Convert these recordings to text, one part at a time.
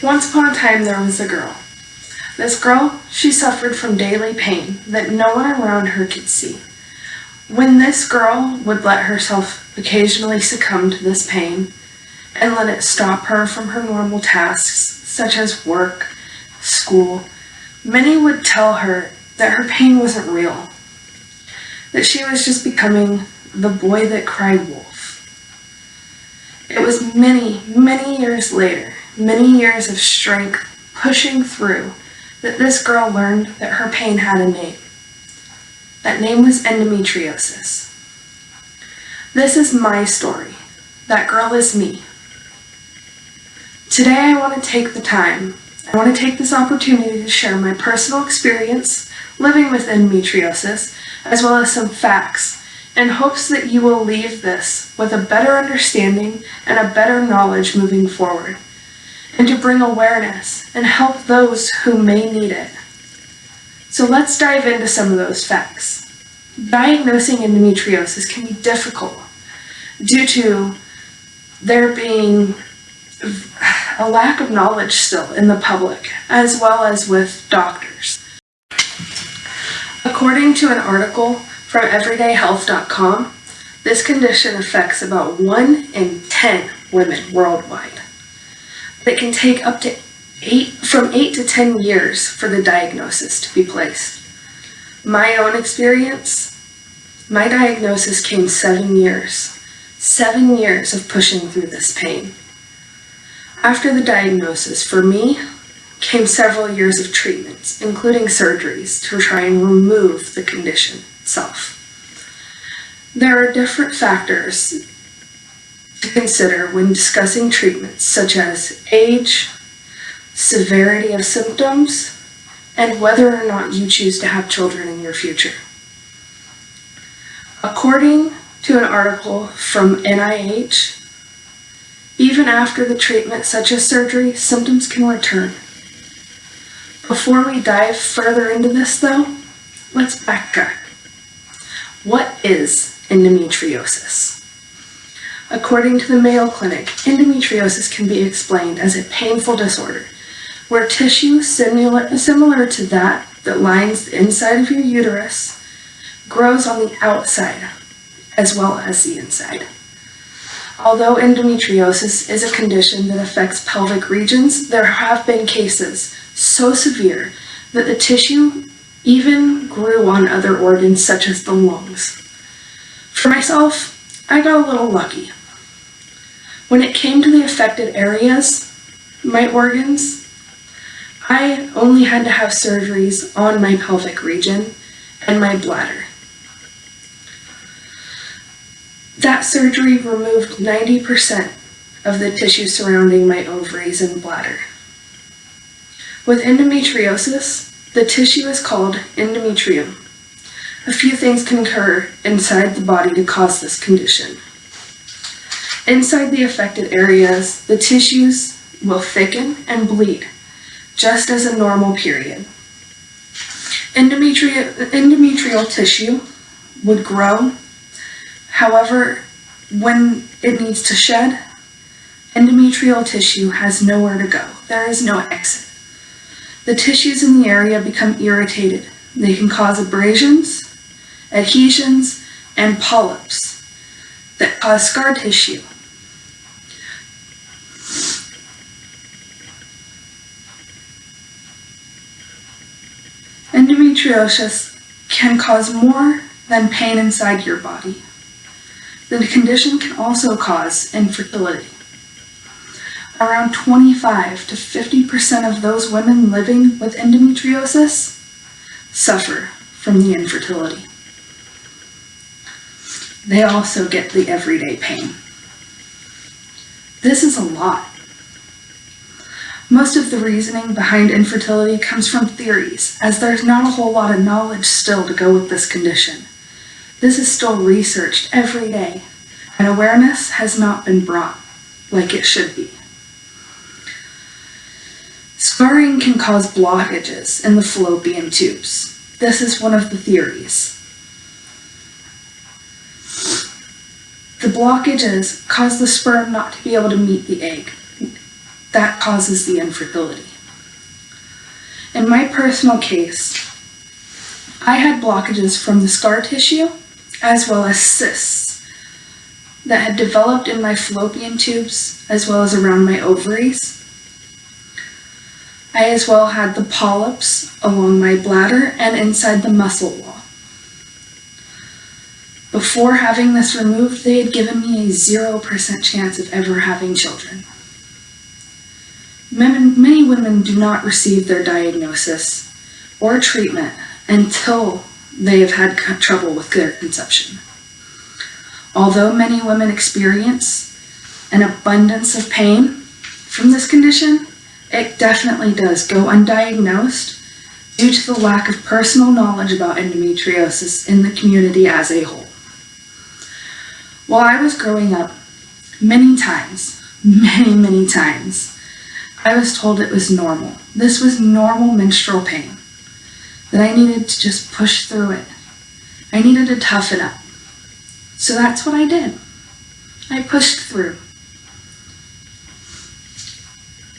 Once upon a time there was a girl. This girl, she suffered from daily pain that no one around her could see. When this girl would let herself occasionally succumb to this pain and let it stop her from her normal tasks, such as work, school, many would tell her that her pain wasn't real, that she was just becoming the boy that cried wolf. It was many, many years later, many years of strength pushing through, that this girl learned that her pain had a name. That name was endometriosis. This is my story. That girl is me. Today I want to take this opportunity to share my personal experience living with endometriosis, as well as some facts, in hopes that you will leave this with a better understanding and a better knowledge moving forward, and to bring awareness and help those who may need it. So let's dive into some of those facts. Diagnosing endometriosis can be difficult due to there being a lack of knowledge still in the public, as well as with doctors. According to an article from everydayhealth.com, this condition affects about 1 in 10 women worldwide. It can take up to 8 to 10 years for the diagnosis to be placed. My own experience, my diagnosis came 7 years. 7 years of pushing through this pain. After the diagnosis, for me, came several years of treatments, including surgeries, to try and remove the condition itself. There are different factors to consider when discussing treatments, such as age, severity of symptoms, and whether or not you choose to have children in your future. According to an article from NIH, even after the treatment, such as surgery, symptoms can return. Before we dive further into this, though, let's backtrack. What is endometriosis? According to the Mayo Clinic, endometriosis can be explained as a painful disorder where tissue similar to that lines the inside of your uterus grows on the outside as well as the inside. Although endometriosis is a condition that affects pelvic regions, there have been cases so severe that the tissue even grew on other organs such as the lungs. For myself, I got a little lucky. When it came to the affected areas, my organs, I only had to have surgeries on my pelvic region and my bladder. That surgery removed 90% of the tissue surrounding my ovaries and bladder. With endometriosis, the tissue is called endometrium. A few things can occur inside the body to cause this condition. Inside the affected areas, the tissues will thicken and bleed, just as a normal period. Endometrial tissue would grow. However, when it needs to shed, endometrial tissue has nowhere to go. There is no exit. The tissues in the area become irritated. They can cause abrasions, adhesions, and polyps that cause scar tissue. Endometriosis can cause more than pain inside your body. The condition can also cause infertility. Around 25 to 50% of those women living with endometriosis suffer from the infertility. They also get the everyday pain. This is a lot. Most of the reasoning behind infertility comes from theories, as there's not a whole lot of knowledge still to go with this condition. This is still researched every day, and awareness has not been brought like it should be. Scarring can cause blockages in the fallopian tubes. This is one of the theories. The blockages cause the sperm not to be able to meet the egg. that causes the infertility. In my personal case, I had blockages from the scar tissue as well as cysts that had developed in my fallopian tubes as well as around my ovaries. I as well had the polyps along my bladder and inside the muscle wall. Before having this removed, they had given me a 0% chance of ever having children. Many women do not receive their diagnosis or treatment until they have had trouble with their conception. Although many women experience an abundance of pain from this condition, it definitely does go undiagnosed due to the lack of personal knowledge about endometriosis in the community as a whole. While I was growing up, many times, I was told it was normal. This was normal menstrual pain, that I needed to just push through it. I needed to toughen up. So that's what I did. I pushed through.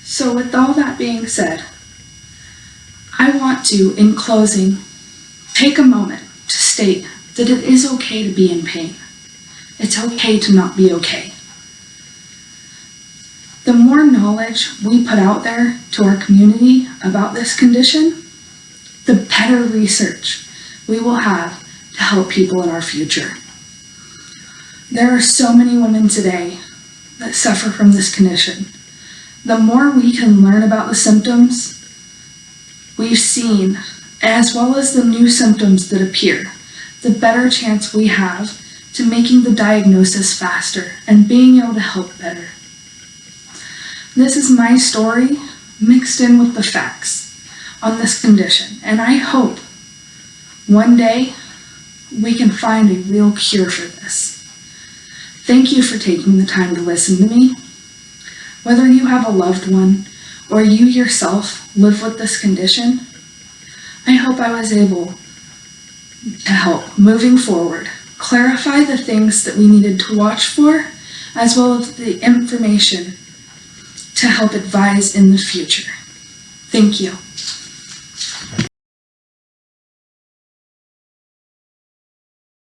So with all that being said, I want to, in closing, take a moment to state that it is okay to be in pain. It's okay to not be okay. The more knowledge we put out there to our community about this condition, the better research we will have to help people in our future. There are so many women today that suffer from this condition. The more we can learn about the symptoms we've seen, as well as the new symptoms that appear, the better chance we have to making the diagnosis faster and being able to help better. This is my story mixed in with the facts on this condition, and I hope one day we can find a real cure for this. Thank you for taking the time to listen to me. Whether you have a loved one or you yourself live with this condition, I hope I was able to help moving forward, clarify the things that we needed to watch for, as well as the information to help advise in the future. Thank you.